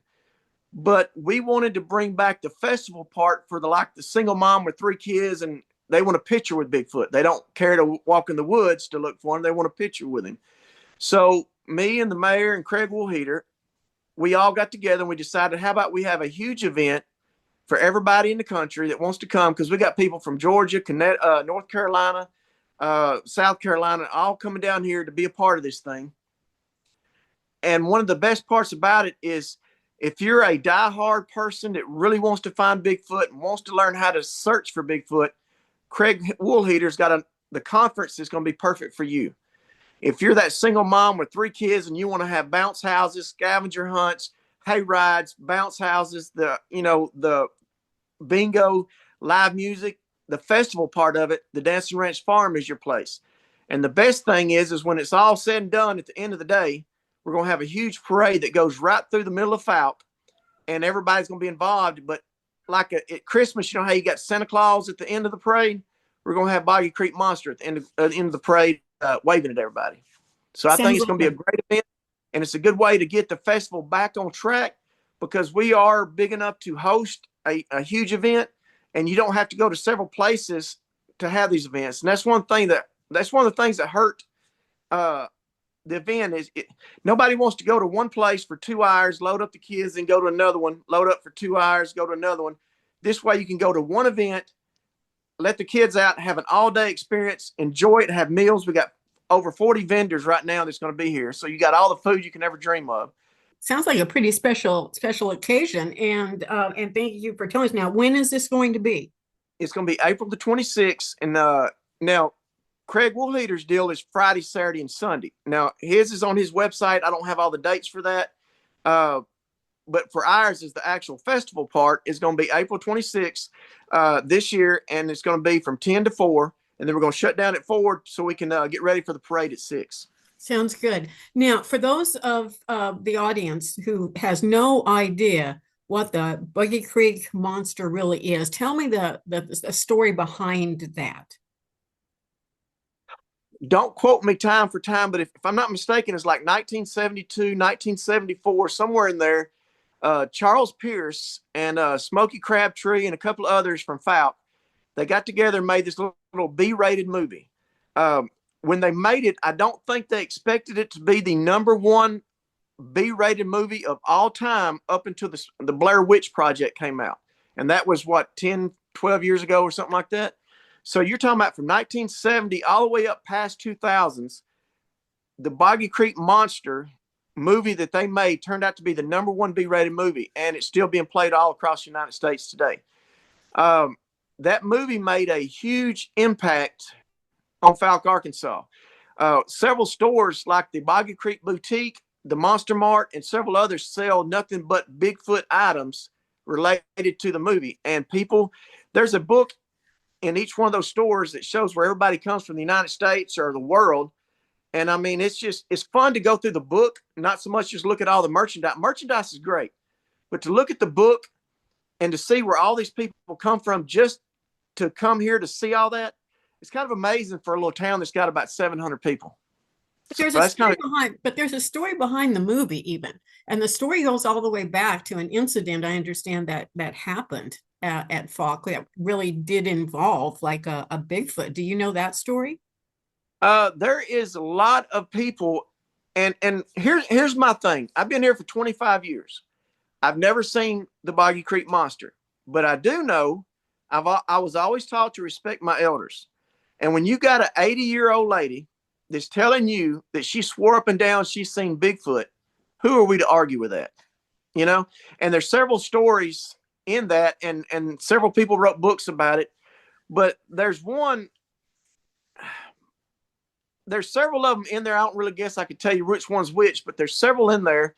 Speaker 3: But we wanted to bring back the festival part for the single mom with 3 kids, and they want a picture with Bigfoot. They don't care to walk in the woods to look for him. They want a picture with him. So me and the mayor and Craig Woolheater, we all got together and we decided, how about we have a huge event for everybody in the country that wants to come, because we got people from Georgia, North Carolina, South Carolina, all coming down here to be a part of this thing. And one of the best parts about it is, if you're a diehard person that really wants to find Bigfoot and wants to learn how to search for Bigfoot, Craig Woolheater's got the conference that's going to be perfect for you. If you're that single mom with 3 kids and you want to have bounce houses, scavenger hunts, hay rides, bounce houses, the bingo, live music, the festival part of it, the Dancing Ranch Farm is your place. And the best thing is when it's all said and done at the end of the day, we're going to have a huge parade that goes right through the middle of Falk, and everybody's going to be involved. But like at Christmas, you know how you got Santa Claus at the end of the parade? We're going to have Boggy Creek Monster at the end of the parade, waving at everybody. So I think it's going to be a great event, and it's a good way to get the festival back on track, because we are big enough to host a huge event, and you don't have to go to several places to have these events. And that's one of the things that hurt the event is nobody wants to go to one place for 2 hours, load up the kids, and go to another one, load up for 2 hours, go to another one. This way you can go to one event, let the kids out, have an all-day experience, enjoy it, have meals. We got over 40 vendors right now that's going to be here. So you got all the food you can ever dream of.
Speaker 2: Sounds like a pretty special occasion. And thank you for telling us. Now, when is this going to be?
Speaker 3: It's going to be April the 26th. And now, Craig Woolheater's deal is Friday, Saturday, and Sunday. Now, his is on his website. I don't have all the dates for that. But for ours, is the actual festival part is going to be April 26th this year, and it's going to be from 10 to 4. And then we're going to shut down at 4 so we can get ready for the parade at 6.
Speaker 2: Sounds good. Now, for those of the audience who has no idea what the Buggy Creek Monster really is, tell me the story behind that.
Speaker 3: Don't quote me time for time, but if I'm not mistaken, it's like 1972, 1974, somewhere in there. Charles Pierce and Smokey Crabtree and a couple of others from Falk, they got together and made this little B-rated movie. When they made it, I don't think they expected it to be the #1 B-rated movie of all time up until the Blair Witch Project came out. And that was, 10, 12 years ago or something like that? So you're talking about from 1970 all the way up past 2000s, the Boggy Creek Monster movie that they made turned out to be the #1 B-rated movie, and it's still being played all across the United States today. That movie made a huge impact on Falk, Arkansas. Several stores like the Boggy Creek Boutique, the Monster Mart, and several others sell nothing but Bigfoot items related to the movie. And there's a book in each one of those stores that shows where everybody comes from the United States or the world. And I mean, it's fun to go through the book, not so much just look at all the merchandise. Merchandise is great, but to look at the book and to see where all these people come from just to come here to see all that, it's kind of amazing for a little town that's got about 700 people.
Speaker 2: But there's a story behind the movie even. And the story goes all the way back to an incident I understand that happened at Falk that really did involve like a Bigfoot. Do you know that story?
Speaker 3: There is a lot of people, and here's my thing. I've been here for 25 years. I've never seen the Boggy Creek Monster, but I do know I was always taught to respect my elders. And when you got an 80-year-old lady that's telling you that she swore up and down she's seen Bigfoot, who are we to argue with that? You know, and there's several stories in that, and several people wrote books about it. But there's one, there's several of them in there. I don't really guess I could tell you which one's which, but there's several in there.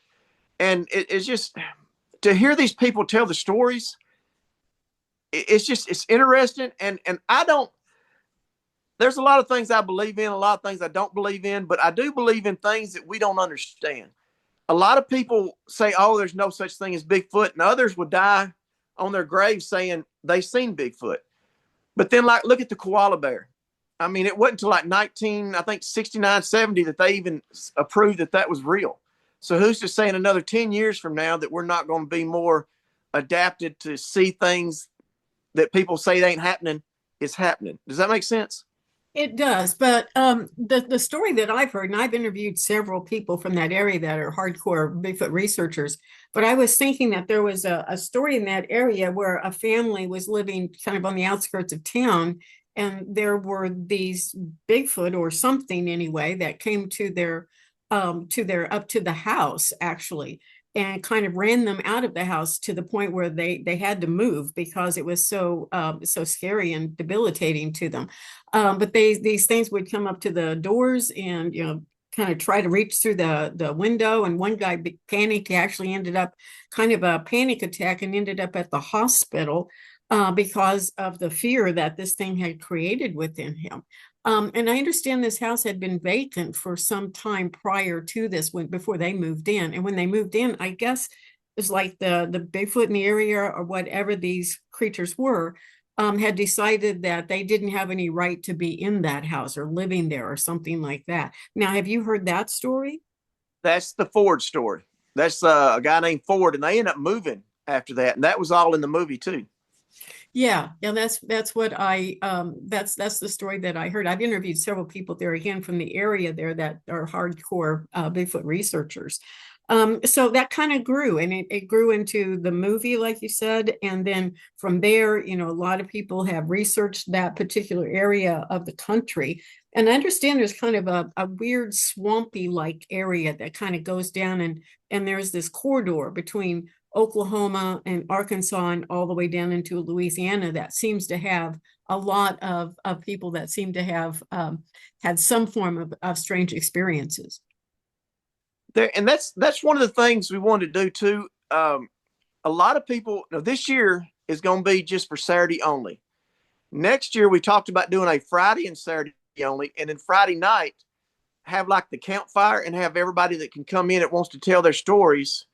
Speaker 3: And it's just to hear these people tell the stories. It's interesting. And I don't, there's a lot of things I believe in, a lot of things I don't believe in, but I do believe in things that we don't understand. A lot of people say, oh, there's no such thing as Bigfoot, and others would die on their grave saying they seen Bigfoot. But then, like, look at the koala bear. I mean, it wasn't until like 19, I think 69, 70 that they even approved that that was real. So who's to say in another 10 years from now that we're not going to be more adapted to see things that people say ain't happening is happening? Does that make sense?
Speaker 2: It does, but the story that I've heard, and I've interviewed several people from that area that are hardcore Bigfoot researchers, but I was thinking that there was a story in that area where a family was living kind of on the outskirts of town, and there were these Bigfoot or something anyway that came to their up to the house actually, and kind of ran them out of the house to the point where they had to move because it was so scary and debilitating to them. But these things would come up to the doors and kind of try to reach through the window. And one guy panicked. He actually ended up kind of a panic attack and ended up at the hospital because of the fear that this thing had created within him. And I understand this house had been vacant for some time prior to this, before they moved in. And when they moved in, I guess it was like the Bigfoot in the area or whatever these creatures were, had decided that they didn't have any right to be in that house or living there or something like that. Now, have you heard that story?
Speaker 3: That's the Ford story. That's a guy named Ford, and they end up moving after that. And that was all in the movie, too.
Speaker 2: Yeah, that's what that's the story that I heard. I've interviewed several people there again from the area there that are hardcore Bigfoot researchers. So that kind of grew, and it grew into the movie, like you said, and then from there, a lot of people have researched that particular area of the country. And I understand there's kind of a weird swampy like area that kind of goes down, and there's this corridor between Oklahoma and Arkansas and all the way down into Louisiana that seems to have a lot of people that seem to have had some form of strange experiences.
Speaker 3: There, and that's one of the things we wanted to do too. A lot of people, this year is going to be just for Saturday only. Next year, we talked about doing a Friday and Saturday only, and then Friday night have like the campfire and have everybody that can come in that wants to tell their stories.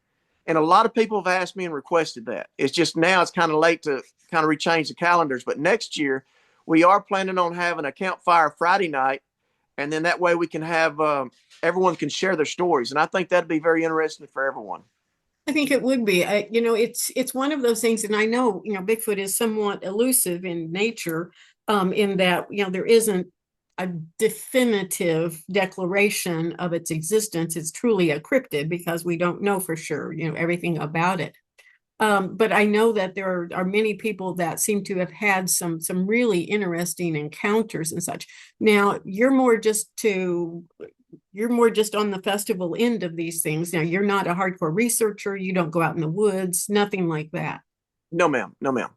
Speaker 3: And a lot of people have asked me and requested that. It's just now it's kind of late to kind of rechange the calendars. But next year, we are planning on having a campfire Friday night. And then that way we can have everyone can share their stories. And I think that'd be very interesting for everyone.
Speaker 2: I think it would be. It's one of those things, and I know Bigfoot is somewhat elusive in nature, in that there isn't a definitive declaration of its existence. It's truly a cryptid because we don't know for sure, everything about it. But I know that there are many people that seem to have had some really interesting encounters and such. Now, you're more just on the festival end of these things. Now, you're not a hardcore researcher. You don't go out in the woods, nothing like that.
Speaker 3: No, ma'am. No, ma'am.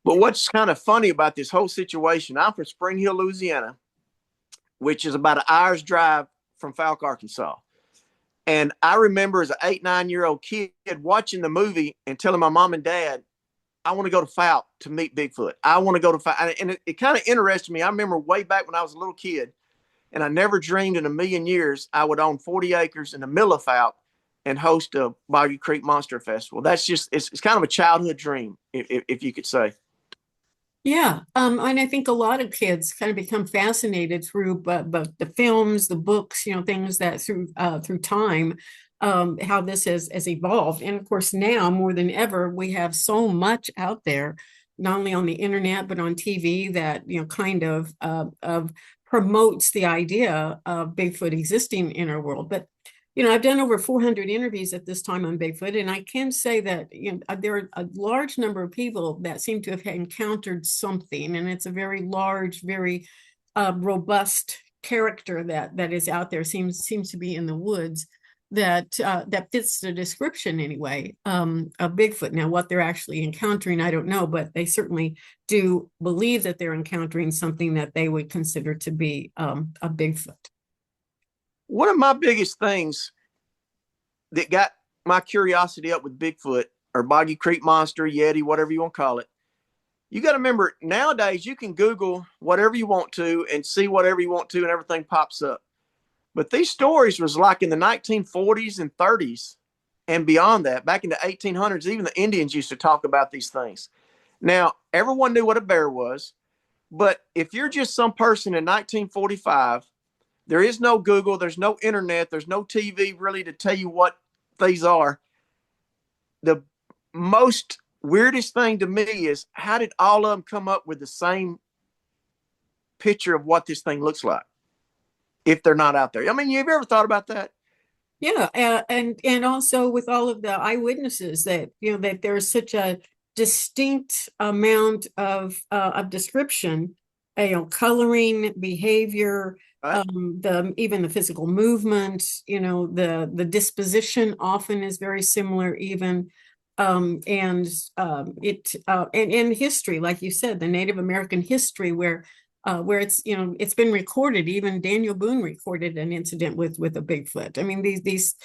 Speaker 3: But what's kind of funny about this whole situation, I'm from Spring Hill, Louisiana, which is about an hour's drive from Falk, Arkansas. And I remember as an 8, 9-year-old kid watching the movie and telling my mom and dad, I want to go to Falk to meet Bigfoot. I want to go to Falk. And it kind of interested me. I remember way back when I was a little kid, and I never dreamed in a million years I would own 40 acres in the middle of Falk and host a Boggy Creek Monster Festival. That's just, it's kind of a childhood dream, if you could say.
Speaker 2: Yeah, and I think a lot of kids kind of become fascinated through but the films, the books, things that through time, how this has evolved. And of course, now more than ever, we have so much out there, not only on the internet but on TV that kind of promotes the idea of Bigfoot existing in our world. But I've done over 400 interviews at this time on Bigfoot, and I can say that there are a large number of people that seem to have encountered something, and it's a very large, very robust character that is out there. Seems to be in the woods. that fits the description anyway, of Bigfoot. Now, what they're actually encountering, I don't know, but they certainly do believe that they're encountering something that they would consider to be a Bigfoot.
Speaker 3: One of my biggest things that got my curiosity up with Bigfoot or Boggy Creek Monster, Yeti, whatever you want to call it. You got to remember, nowadays you can Google whatever you want to and see whatever you want to, and everything pops up. But these stories was like in the 1940s and 30s and beyond that. Back in the 1800s, even the Indians used to talk about these things. Now, everyone knew what a bear was, but if you're just some person in 1945, there is no Google, there's no internet, there's no TV really to tell you what these are. The most weirdest thing to me is, how did all of them come up with the same picture of what this thing looks like if they're not out there? I mean, have you ever thought about that?
Speaker 2: Yeah, and also with all of the eyewitnesses, that that there's such a distinct amount of description, coloring, behavior,
Speaker 3: Right?
Speaker 2: the even the physical movement, the disposition often is very similar even. And it and history, like you said, the Native American history, where it's been recorded. Even Daniel Boone recorded an incident with a Bigfoot. I mean, these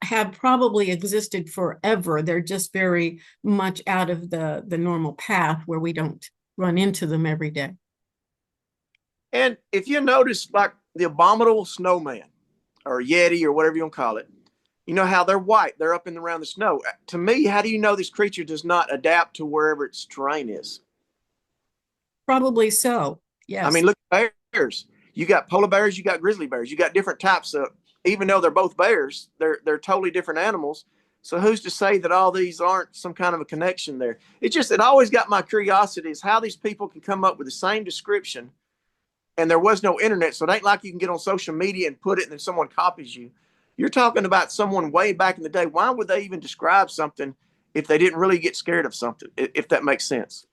Speaker 2: have probably existed forever. They're just very much out of the normal path where we don't run into them every day.
Speaker 3: And if you notice, like the abominable snowman or Yeti or whatever you want to call it, you know how they're white, they're up and around the snow. To me, how do you know this creature does not adapt to wherever its terrain is?
Speaker 2: Probably so.
Speaker 3: I
Speaker 2: Yes.
Speaker 3: mean, look at bears. You got polar bears, you got grizzly bears, you got different types of. Even though they're both bears, they're totally different animals. So who's to say that all these aren't some kind of a connection there? It always got my curiosity is how these people can come up with the same description, and there was no internet, so it ain't like you can get on social media and put it and then someone copies you. You're talking about someone way back in the day. Why would they even describe something if they didn't really get scared of something? If that makes sense.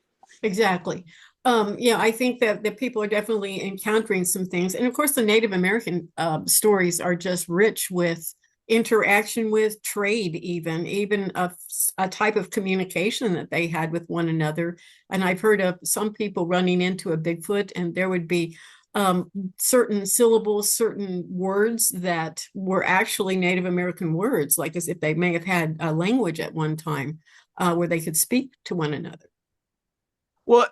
Speaker 2: Exactly. Yeah, I think that people are definitely encountering some things. And of course, the Native American stories are just rich with interaction with trade, even a type of communication that they had with one another. And I've heard of some people running into a Bigfoot, and there would be certain syllables, certain words that were actually Native American words, like as if they may have had a language at one time where they could speak to one another.
Speaker 3: Well,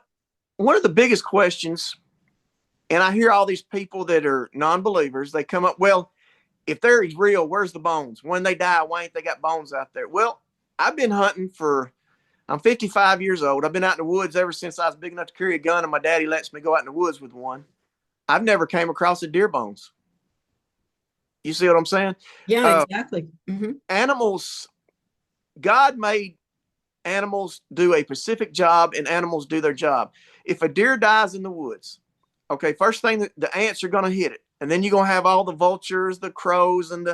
Speaker 3: one of the biggest questions, and I hear all these people that are non-believers, they come up, well, if they're real, where's the bones? When they die, why ain't they got bones out there? Well, I've been hunting I'm 55 years old. I've been out in the woods ever since I was big enough to carry a gun, and my daddy lets me go out in the woods with one. I've never came across a deer bones. You see what I'm saying?
Speaker 2: Yeah,
Speaker 3: Uh,
Speaker 2: exactly. Mm-hmm.
Speaker 3: Animals, God made animals do a specific job, and animals do their job. If a deer dies in the woods, okay, first thing, the ants are going to hit it. And then you're going to have all the vultures, the crows, and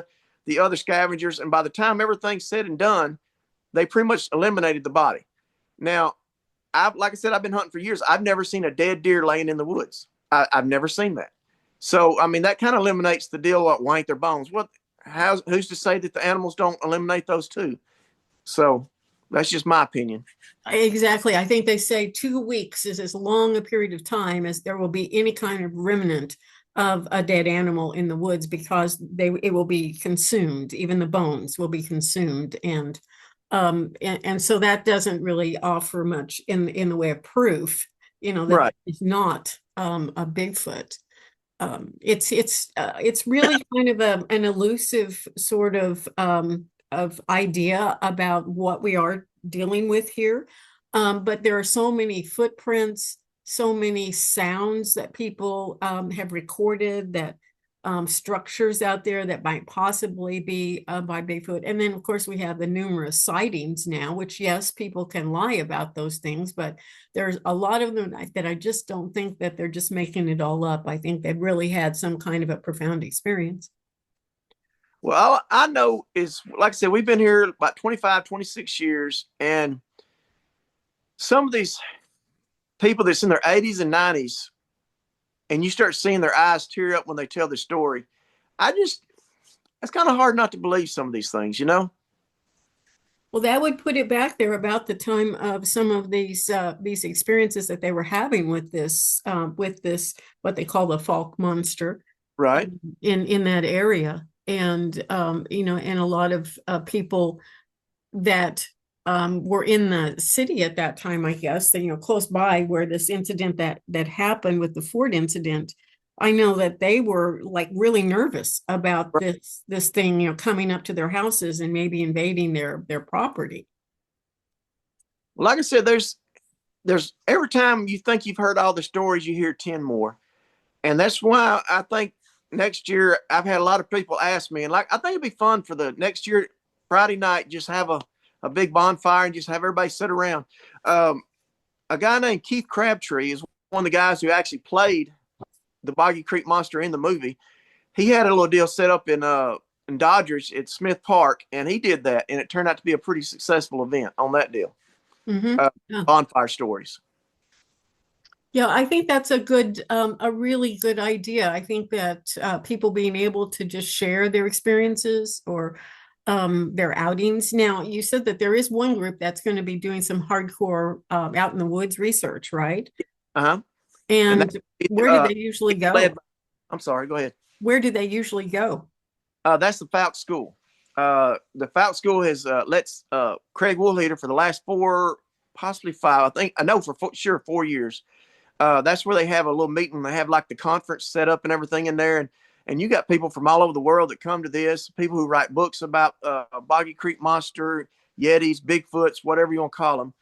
Speaker 3: the other scavengers. And by the time everything's said and done, they pretty much eliminated the body. Now, like I said, I've been hunting for years. I've never seen a dead deer laying in the woods. I've never seen that. So, I mean, that kind of eliminates the deal. Why ain't their bones? Who's to say that the animals don't eliminate those too? So that's just my opinion.
Speaker 2: Exactly. I think they say 2 weeks is as long a period of time as there will be any kind of remnant of a dead animal in the woods, because it will be consumed. Even the bones will be consumed, and so that doesn't really offer much in the way of proof. That
Speaker 3: Right.
Speaker 2: it's not a Bigfoot. It's really kind of an elusive sort of idea about what we are dealing with here. But there are so many footprints, so many sounds that people have recorded, that structures out there that might possibly be by Bigfoot. And then, of course, we have the numerous sightings now, which, yes, people can lie about those things, but there's a lot of them that I just don't think that they're just making it all up. I think they've really had some kind of a profound experience.
Speaker 3: Well, all I know is, like I said, we've been here about 25, 26 years. And some of these people that's in their 80s and 90s, and you start seeing their eyes tear up when they tell the story. I just, It's kind of hard not to believe some of these things, you know?
Speaker 2: Well, that would put it back there about the time of some of these experiences that they were having with this what they call the Falk monster
Speaker 3: Right.
Speaker 2: in that area, and and a lot of people that were in the city at that time, I guess, that, close by where this incident that happened with the Ford incident. I know that they were like really nervous about
Speaker 3: Right.
Speaker 2: this thing, coming up to their houses and maybe invading their property.
Speaker 3: Well, like I said, there's every time you think you've heard all the stories, you hear 10 more. And that's why I think next year I've had a lot of people ask me, and like I think it'd be fun for the next year Friday night, just have a big bonfire and just have everybody sit around. A guy named Keith Crabtree is one of the guys who actually played the Boggy Creek monster in the movie. He had a little deal set up in Dodgers at Smith Park, and he did that, and it turned out to be a pretty successful event on that deal.
Speaker 2: Mm-hmm. Yeah.
Speaker 3: Bonfire stories.
Speaker 2: Yeah, I think that's a really good idea. I think that people being able to just share their experiences or their outings. Now, you said that there is one group that's going to be doing some hardcore out in the woods research, right?
Speaker 3: Uh-huh.
Speaker 2: And where do they usually go?
Speaker 3: I'm sorry, go ahead.
Speaker 2: Where do they usually go?
Speaker 3: That's the Falk School. The Falk School has lets Craig Woolheater for the last 4, possibly 5, I know for sure 4 years. That's where they have a little meeting. They have like the conference set up and everything in there. And you got people from all over the world that come to this, people who write books about Boggy Creek Monster, Yetis, Bigfoots, whatever you want to call them.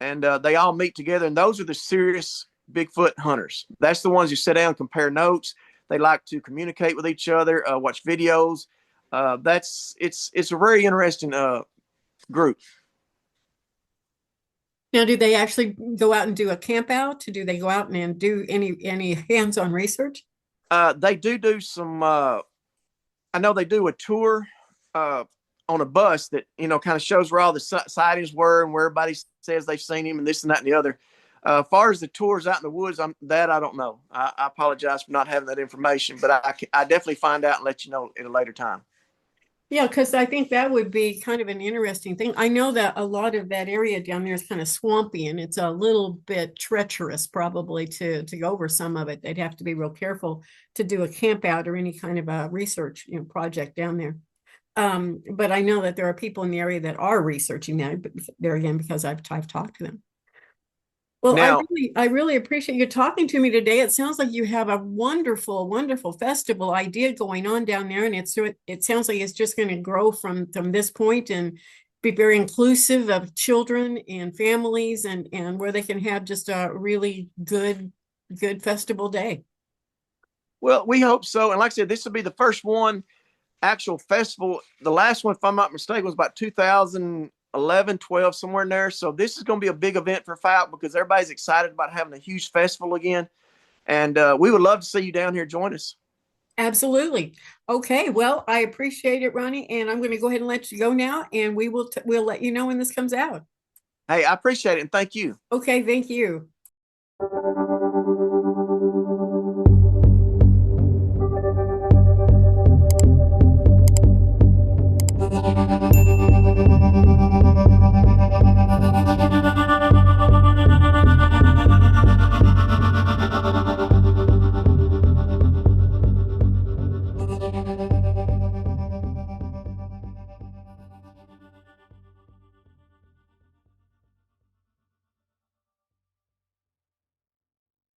Speaker 3: And they all meet together. And those are the serious Bigfoot hunters. That's the ones who sit down and compare notes. They like to communicate with each other, watch videos. It's a very interesting group.
Speaker 2: Now, do they actually go out and do a camp out? Do they go out and do any hands-on research?
Speaker 3: They do some. I know they do a tour on a bus that kind of shows where all the sightings were and where everybody says they've seen him and this and that and the other. As far as the tours out in the woods, I don't know. I apologize for not having that information, but I definitely find out and let you know at a later time.
Speaker 2: Yeah, because I think that would be kind of an interesting thing. I know that a lot of that area down there is kind of swampy and it's a little bit treacherous probably to go over some of it. They'd have to be real careful to do a camp out or any kind of a research project down there. But I know that there are people in the area that are researching that, but there again, because I've talked to them. Well,
Speaker 3: Now,
Speaker 2: I really appreciate you talking to me today. It sounds like you have a wonderful, wonderful festival idea going on down there, and it sounds like it's just going to grow from this point and be very inclusive of children and families, and where they can have just a really good festival day.
Speaker 3: well, we hope so. And like I said, this will be the first one actual festival. The last one, if I'm not mistaken, was about 2011, 12, somewhere in there. So this is going to be a big event for Falk because everybody's excited about having a huge festival again. And we would love to see you down here join us.
Speaker 2: Absolutely. Okay. Well, I appreciate it, Ronnie, and I'm going to go ahead and let you go now, and we'll let you know when this comes out.
Speaker 3: Hey, I appreciate it and thank you.
Speaker 2: Okay. Thank you.